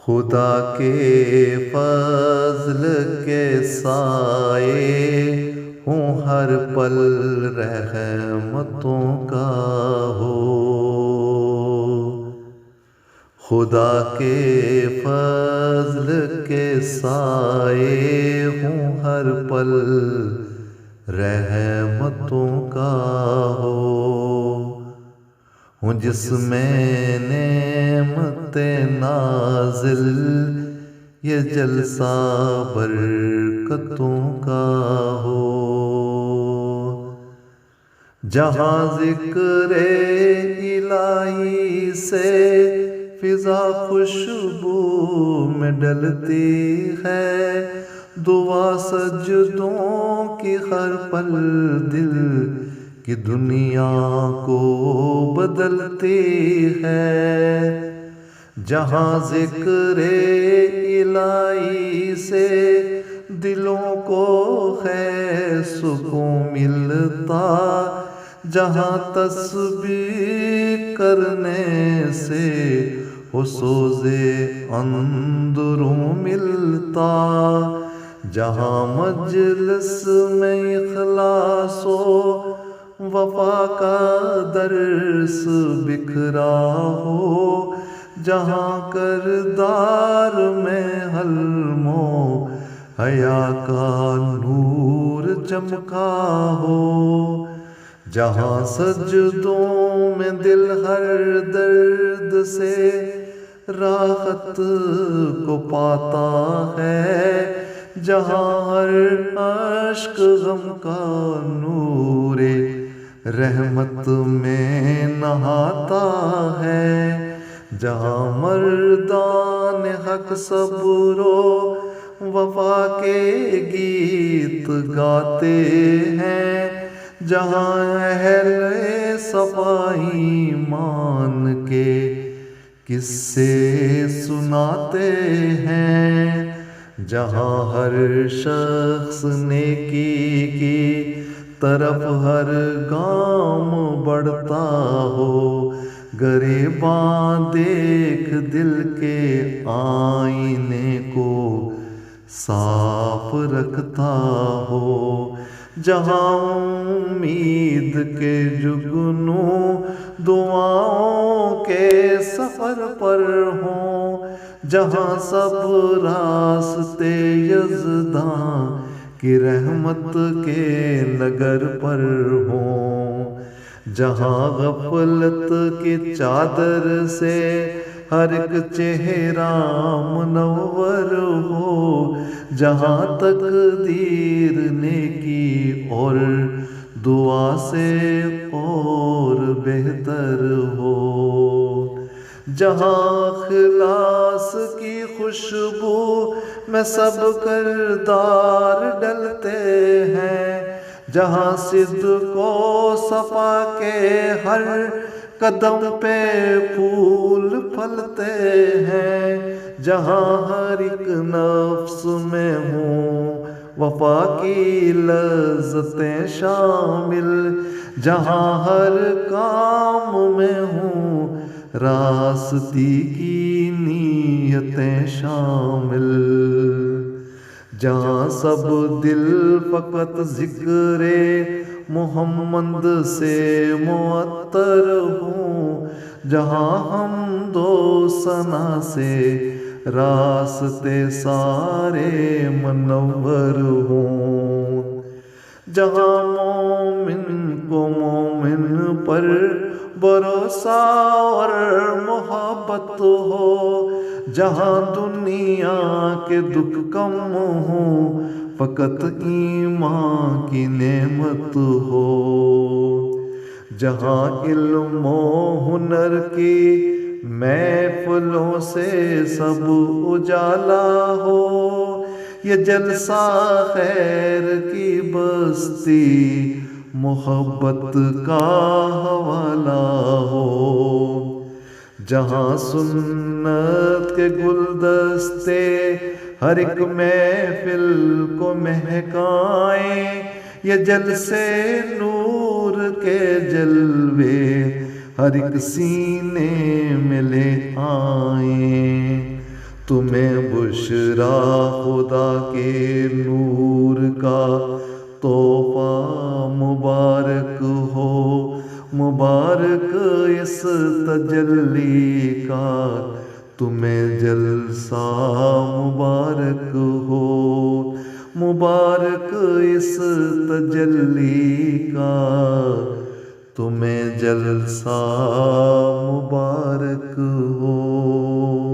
خدا کے فضل کے سائے ہوں ہر پل رحمتوں کا ہو، خدا کے فضل کے سائے ہوں ہر پل رحمتوں کا ہو، ہوں جس میں نعمت نازل یہ جلسہ برکتوں کا ہو، جہاں ذکر الہی سے فضا خوشبو میں ڈلتی ہے، دعا سجدوں کی ہر پل دل کی دنیا کو بدلتی ہے، جہاں ذکر الہی سے دلوں کو ہے سکون ملتا، جہاں تسبیح کرنے سے وہ سوز اندروں ملتا، جہاں مجلس میں اخلاص و وفا کا درس بکھرا ہو، جہاں کردار میں حلم و حیا کا نور چمکا ہو، جہاں سجدوں میں دل ہر درد سے راحت کو پاتا ہے، جہاں ہر اشک غم کا نور رحمت میں نہاتا ہے، جہاں مردان حق صبر و وفا کے گیت گاتے ہیں، جہاں اہل صفائی ایمان کے قصے سناتے ہیں، جہاں ہر شخص نیکی کی طرف ہر گام بڑھتا ہو، گریباں دیکھ دل کے آئینے کو صاف رکھتا ہو، جہاں امید کے جگنوں دعاؤں کے سفر پر ہوں، جہاں سب راستے یزداں کی رحمت کے نگر پر ہوں، جہاں غفلت کی چادر سے ہر ایک چہرہ منور ہو، جہاں تقدیر نیکی اور دعا سے اور بہتر ہو، جہاں اخلاص کی خوشبو میں سب کردار ڈلتے ہیں، جہاں صدق و صفا کے ہر قدم پہ پھول پھلتے ہیں، جہاں ہر ایک نفس میں ہوں وفا کی لذتیں شامل، جہاں ہر کام میں ہوں راستی کی نیتیں شامل، جہاں سب دل فقط ذکر محمد سے معطر ہوں، جہاں حمد و ثنا سے راستے سارے منور ہوں، جہاں مومن کو مومن پر بھروسہ اور محبت ہو، جہاں دنیا کے دکھ کم ہوں فقط ایمان کی نعمت ہو، جہاں علم و ہنر کی محفلوں سے سب اجالا ہو، یہ جلسہ خیر کی بستی محبت کا حوالہ ہو، جہاں سنت کے گلدستے ہر ایک محفل کو مہکائیں، یہ جلسے نور کے جلوے ہر ایک سینے میں لے آئیں، تمہیں بشرا خدا کے نور کا تحفہ مبارک ہو، مبارک اس تجلی کا تمہیں جلسہ مبارک ہو، مبارک اس تجلی کا تمہیں جلسہ مبارک ہو۔